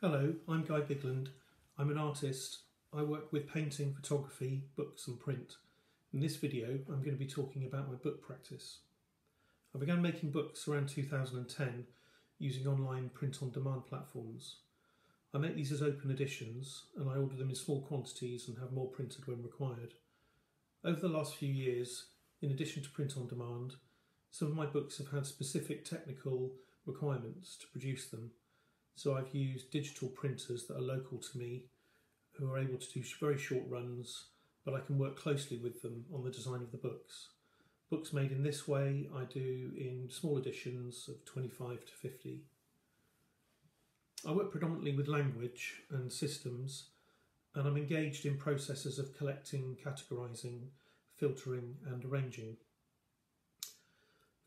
Hello, I'm Guy Bigland. I'm an artist. I work with painting, photography, books and print. In this video I'm going to be talking about my book practice. I began making books around 2010 using online print-on-demand platforms. I make these as open editions and I order them in small quantities and have more printed when required. Over the last few years, in addition to print-on-demand, some of my books have had specific technical requirements to produce them. So I've used digital printers that are local to me, who are able to do very short runs, but I can work closely with them on the design of the books. Books made in this way I do in small editions of 25 to 50. I work predominantly with language and systems, and I'm engaged in processes of collecting, categorising, filtering and arranging.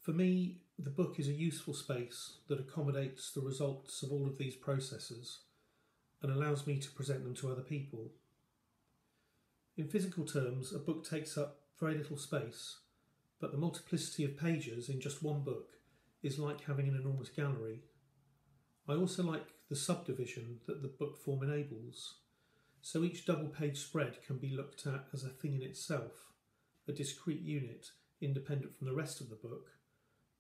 For me, the book is a useful space that accommodates the results of all of these processes and allows me to present them to other people. In physical terms, a book takes up very little space, but the multiplicity of pages in just one book is like having an enormous gallery. I also like the subdivision that the book form enables, so each double-page spread can be looked at as a thing in itself, a discrete unit independent from the rest of the book,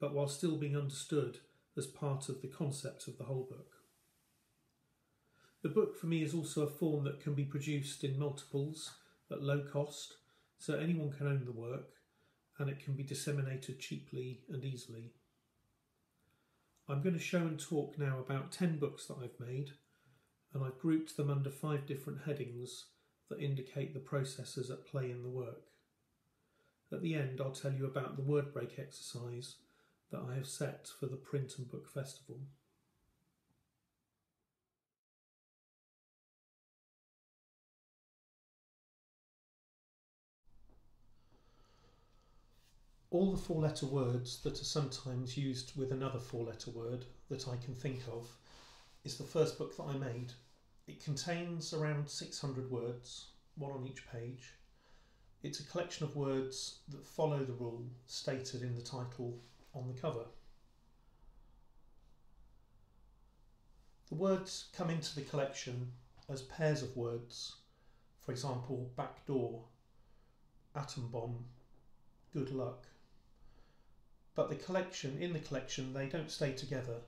but while still being understood as part of the concept of the whole book. The book for me is also a form that can be produced in multiples at low cost, so anyone can own the work and it can be disseminated cheaply and easily. I'm going to show and talk now about 10 books that I've made, and I've grouped them under 5 different headings that indicate the processes at play in the work. At the end I'll tell you about the word break exercise that I have set for the Print and Book Festival. All the 4-letter words that are sometimes used with another 4-letter word that I can think of is the first book that I made. It contains around 600 words, one on each page. It's a collection of words that follow the rule stated in the title on the cover. The words come into the collection as pairs of words, for example, back door, atom bomb, good luck. But in the collection they don't stay together.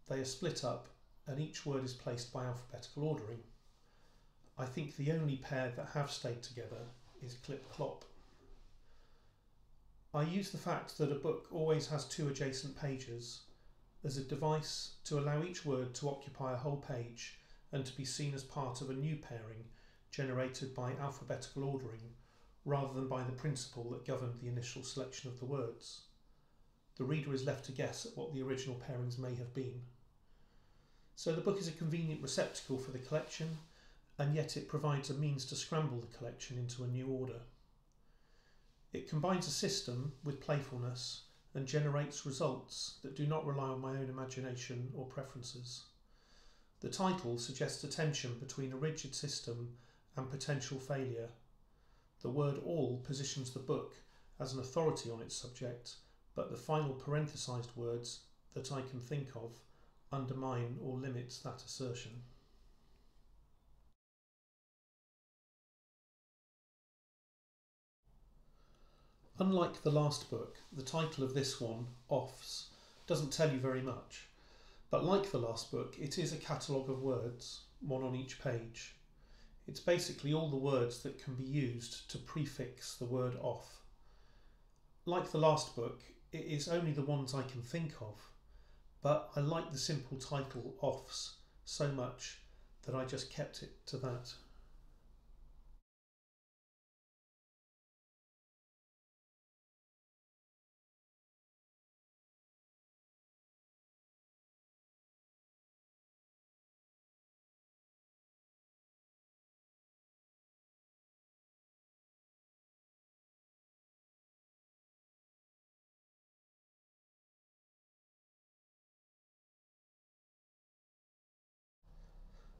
They are split up and each word is placed by alphabetical ordering. I think the only pair that have stayed together is clip clop. I use the fact that a book always has 2 adjacent pages as a device to allow each word to occupy a whole page and to be seen as part of a new pairing generated by alphabetical ordering rather than by the principle that governed the initial selection of the words. The reader is left to guess at what the original pairings may have been. So the book is a convenient receptacle for the collection, and yet it provides a means to scramble the collection into a new order. It combines a system with playfulness and generates results that do not rely on my own imagination or preferences. The title suggests a tension between a rigid system and potential failure. The word all positions the book as an authority on its subject, but the final parenthesised words that I can think of undermine or limit that assertion. Unlike the last book, the title of this one, Offs, doesn't tell you very much, but like the last book, it is a catalogue of words, one on each page. It's basically all the words that can be used to prefix the word off. Like the last book, it is only the ones I can think of, but I like the simple title Offs so much that I just kept it to that.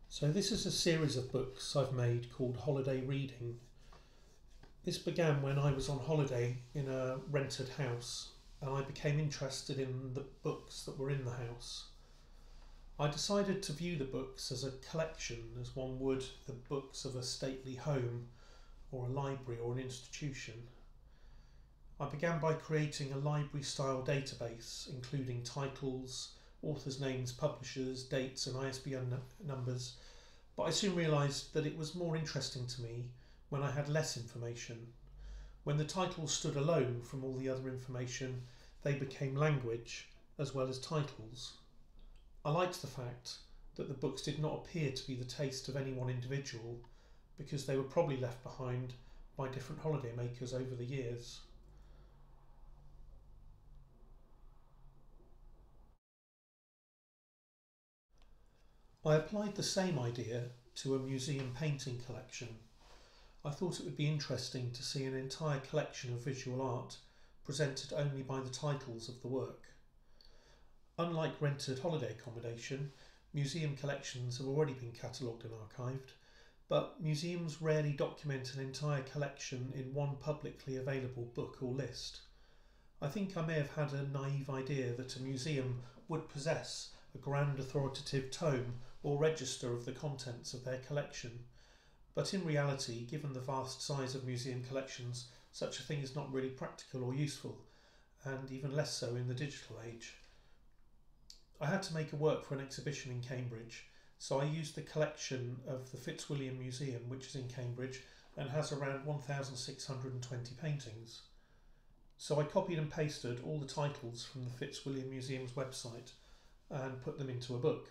So this is a series of books I've made called Holiday Reading. This began when I was on holiday in a rented house and I became interested in the books that were in the house. I decided to view the books as a collection, as one would the books of a stately home or a library or an institution. I began by creating a library-style database, including titles, authors' names, publishers, dates and ISBN numbers, but I soon realised that it was more interesting to me when I had less information. When the titles stood alone from all the other information, they became language as well as titles. I liked the fact that the books did not appear to be the taste of any one individual, because they were probably left behind by different holidaymakers over the years. I applied the same idea to a museum painting collection. I thought it would be interesting to see an entire collection of visual art presented only by the titles of the work. Unlike rented holiday accommodation, museum collections have already been catalogued and archived, but museums rarely document an entire collection in one publicly available book or list. I think I may have had a naive idea that a museum would possess a grand authoritative tome or register of the contents of their collection, but in reality, given the vast size of museum collections, such a thing is not really practical or useful, and even less so in the digital age. I had to make a work for an exhibition in Cambridge, so I used the collection of the Fitzwilliam Museum, which is in Cambridge and has around 1,620 paintings. So I copied and pasted all the titles from the Fitzwilliam Museum's website and put them into a book.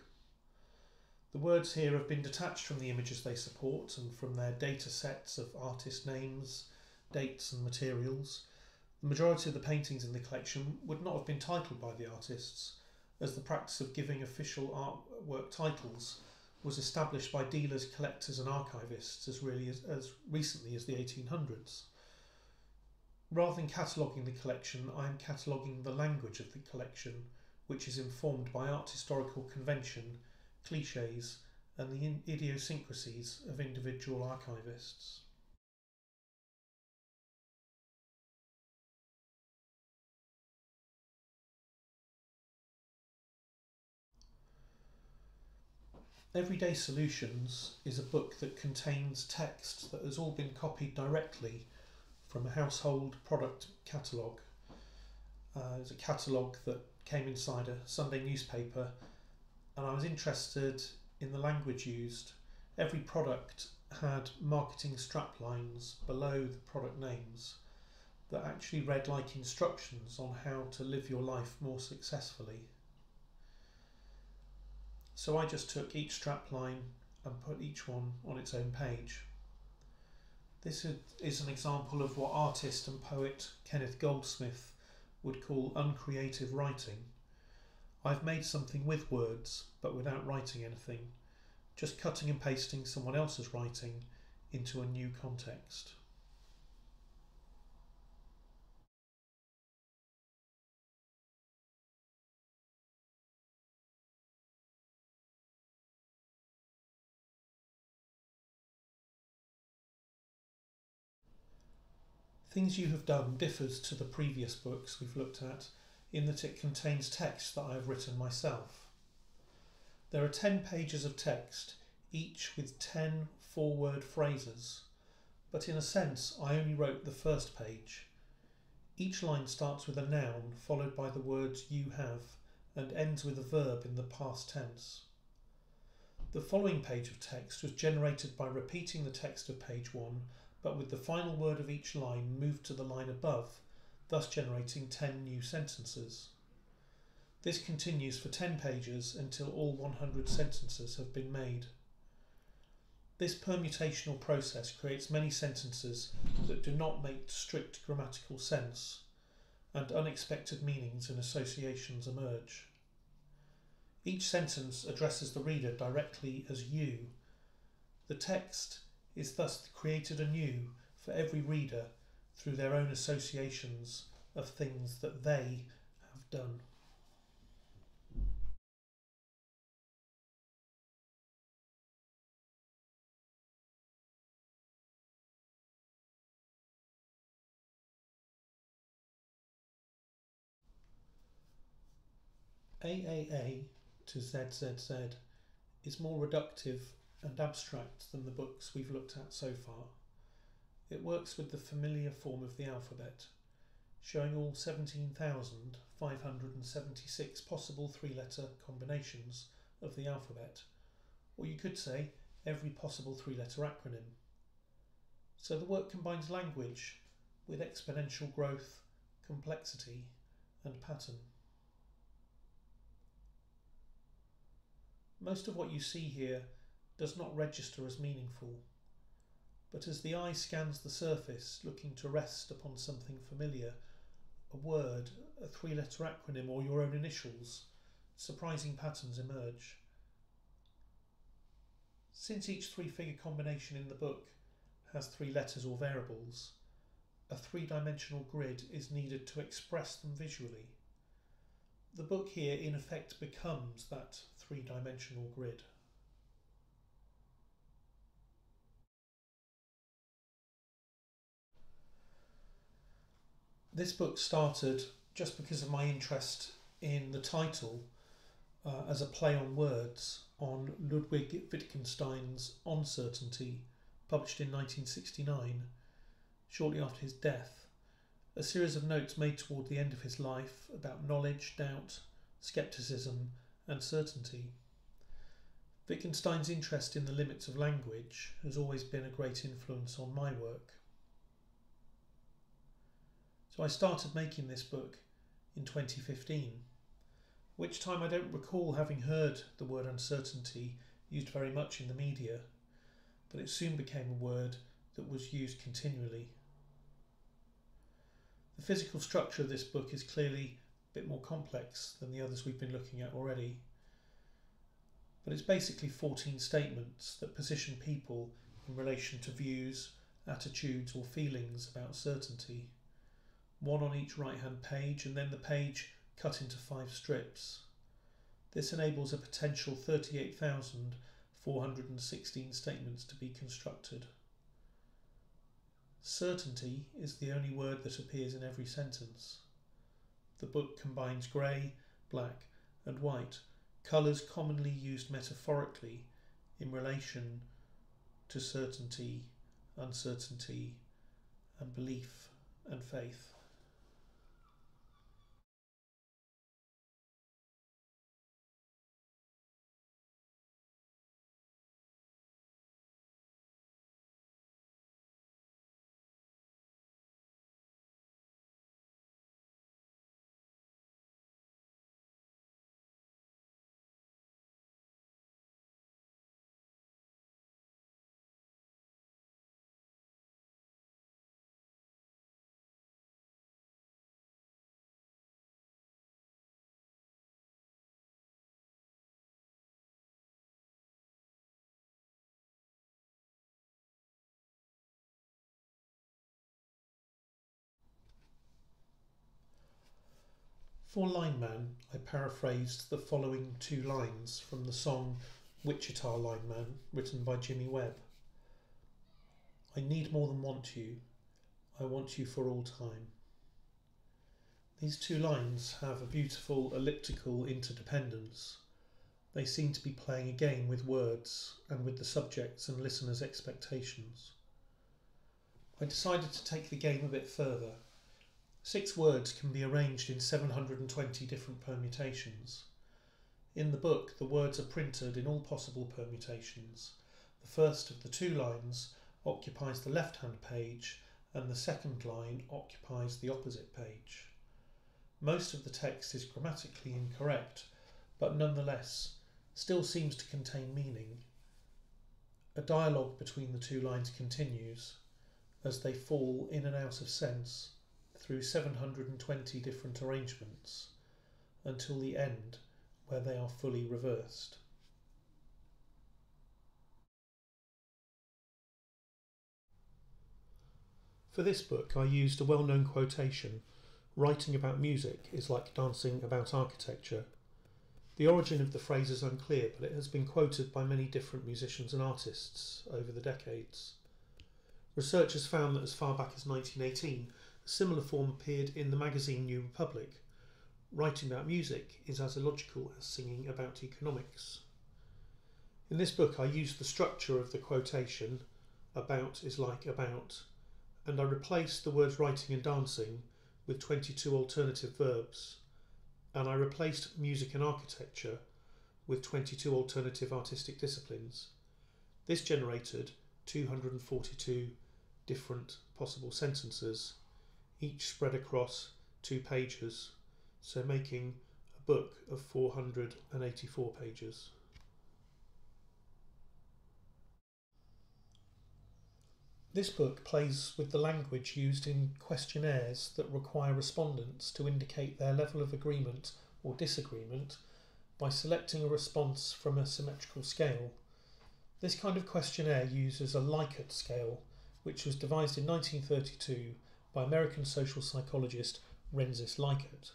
The words here have been detached from the images they support and from their data sets of artist names, dates and materials. The majority of the paintings in the collection would not have been titled by the artists, as the practice of giving official artwork titles was established by dealers, collectors and archivists as recently as the 1800s. Rather than cataloguing the collection, I am cataloguing the language of the collection, which is informed by art historical convention, clichés and the idiosyncrasies of individual archivists. Everyday Solutions is a book that contains text that has all been copied directly from a household product catalogue. It's a catalogue that came inside a Sunday newspaper, and I was interested in the language used. Every product had marketing straplines below the product names that actually read like instructions on how to live your life more successfully. So I just took each strapline and put each one on its own page. This is an example of what artist and poet Kenneth Goldsmith would call uncreative writing. I've made something with words but without writing anything, just cutting and pasting someone else's writing into a new context. Things You Have Done differs to the previous books we've looked at in that it contains text that I have written myself. There are 10 pages of text, each with 10 four-word phrases, but in a sense I only wrote the first page. Each line starts with a noun followed by the words you have and ends with a verb in the past tense. The following page of text was generated by repeating the text of page 1, but with the final word of each line moved to the line above, thus generating 10 new sentences. This continues for 10 pages until all 100 sentences have been made. This permutational process creates many sentences that do not make strict grammatical sense, and unexpected meanings and associations emerge. Each sentence addresses the reader directly as you. The text is thus created anew for every reader through their own associations of things that they have done. AAA to ZZZ is more reductive and abstract than the books we've looked at so far. It works with the familiar form of the alphabet, showing all 17,576 possible three-letter combinations of the alphabet, or you could say every possible three-letter acronym. So the work combines language with exponential growth, complexity, and pattern. Most of what you see here does not register as meaningful, but as the eye scans the surface looking to rest upon something familiar, a word, a three-letter acronym, or your own initials, surprising patterns emerge. Since each three-figure combination in the book has three letters or variables, a three-dimensional grid is needed to express them visually. The book here in effect becomes that three-dimensional grid. This book started just because of my interest in the title as a play on words on Ludwig Wittgenstein's Uncertainty, published in 1969, shortly after his death, a series of notes made toward the end of his life about knowledge, doubt, scepticism and certainty. Wittgenstein's interest in the limits of language has always been a great influence on my work. So I started making this book in 2015, which time I don't recall having heard the word uncertainty used very much in the media, but it soon became a word that was used continually. The physical structure of this book is clearly a bit more complex than the others we've been looking at already, but it's basically 14 statements that position people in relation to views, attitudes or feelings about certainty, one on each right-hand page and then the page cut into 5 strips. This enables a potential 38,416 statements to be constructed. Certainty is the only word that appears in every sentence. The book combines grey, black and white, colours commonly used metaphorically in relation to certainty, uncertainty and belief and faith. For Lineman, I paraphrased the following 2 lines from the song Wichita Lineman, written by Jimmy Webb. I need more than want you. I want you for all time. These 2 lines have a beautiful elliptical interdependence. They seem to be playing a game with words and with the subject's and listener's expectations. I decided to take the game a bit further. 6 words can be arranged in 720 different permutations. In the book, the words are printed in all possible permutations. The first of the 2 lines occupies the left-hand page and the second line occupies the opposite page. Most of the text is grammatically incorrect, but nonetheless still seems to contain meaning. A dialogue between the 2 lines continues as they fall in and out of sense through 720 different arrangements until the end where they are fully reversed. For this book I used a well-known quotation: writing about music is like dancing about architecture. The origin of the phrase is unclear, but it has been quoted by many different musicians and artists over the decades. Researchers found that as far back as 1918, a similar form appeared in the magazine New Republic, writing about music is as illogical as singing about economics. In this book I use the structure of the quotation, about is like about, and I replace the words writing and dancing with 22 alternative verbs, and I replaced music and architecture with 22 alternative artistic disciplines. This generated 242 different possible sentences, each spread across 2 pages, so making a book of 484 pages. This book plays with the language used in questionnaires that require respondents to indicate their level of agreement or disagreement by selecting a response from a symmetrical scale. This kind of questionnaire uses a Likert scale, which was devised in 1932 by American social psychologist Rensis Likert.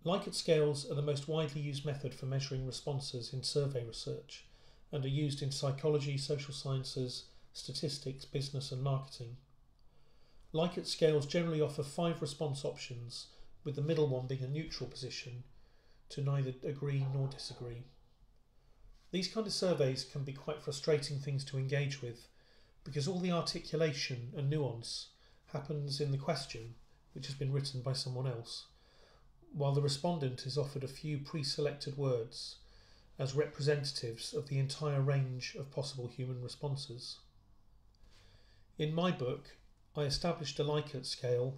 Likert scales are the most widely used method for measuring responses in survey research and are used in psychology, social sciences, statistics, business and marketing. Likert scales generally offer 5 response options, with the middle one being a neutral position to neither agree nor disagree. These kind of surveys can be quite frustrating things to engage with because all the articulation and nuance happens in the question, which has been written by someone else, while the respondent is offered a few pre-selected words as representatives of the entire range of possible human responses. In my book, I established a Likert scale,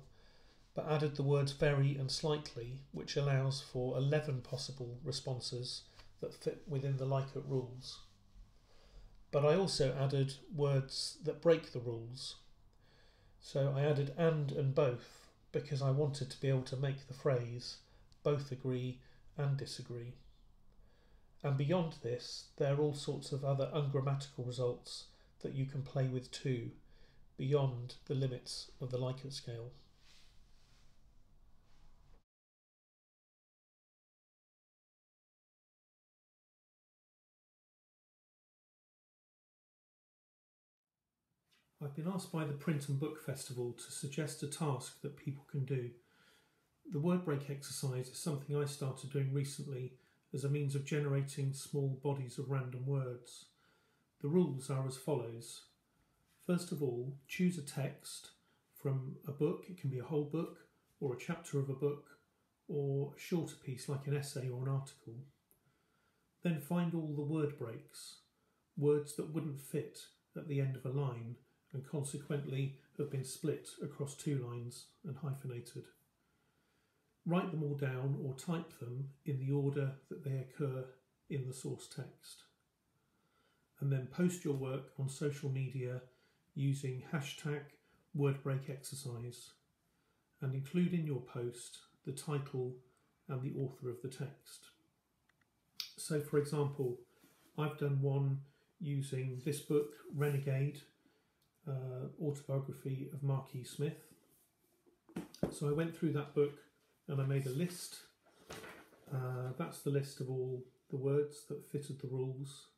but added the words very and slightly, which allows for 11 possible responses that fit within the Likert rules. But I also added words that break the rules. So I added and both, because I wanted to be able to make the phrase both agree and disagree. And beyond this, there are all sorts of other ungrammatical results that you can play with too, beyond the limits of the Likert scale. I've been asked by the Print and Book Festival to suggest a task that people can do. The word break exercise is something I started doing recently as a means of generating small bodies of random words. The rules are as follows. First of all, choose a text from a book. It can be a whole book or a chapter of a book or a shorter piece like an essay or an article. Then find all the word breaks, words that wouldn't fit at the end of a line and consequently have been split across 2 lines and hyphenated. Write them all down or type them in the order that they occur in the source text. And then post your work on social media using #wordbreakexercise and include in your post the title and the author of the text. So for example, I've done one using this book, Renegade, autobiography of Marquis Smith. So I went through that book and I made a list. That's the list of all the words that fitted the rules.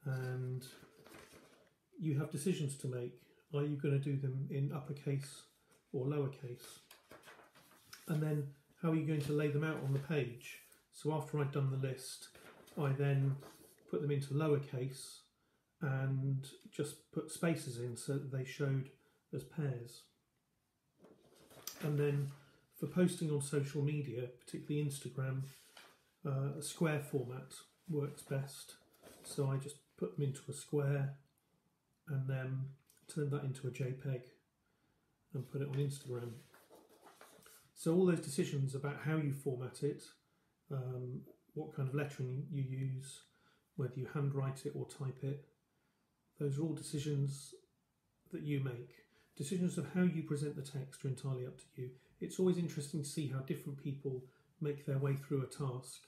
And you have decisions to make. Are you going to do them in uppercase or lowercase? And then how are you going to lay them out on the page? So after I'd done the list, I then put them into lowercase and just put spaces in so that they showed as pairs. And then for posting on social media, particularly Instagram, a square format works best. So I just put them into a square and then turn that into a JPEG and put it on Instagram. So all those decisions about how you format it, what kind of lettering you use, whether you handwrite it or type it, those are all decisions that you make. Decisions of how you present the text are entirely up to you. It's always interesting to see how different people make their way through a task,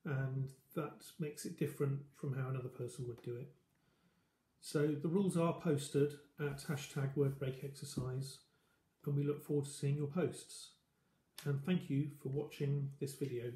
and that makes it different from how another person would do it. So the rules are posted at #wordbreakexercise, and we look forward to seeing your posts. And thank you for watching this video.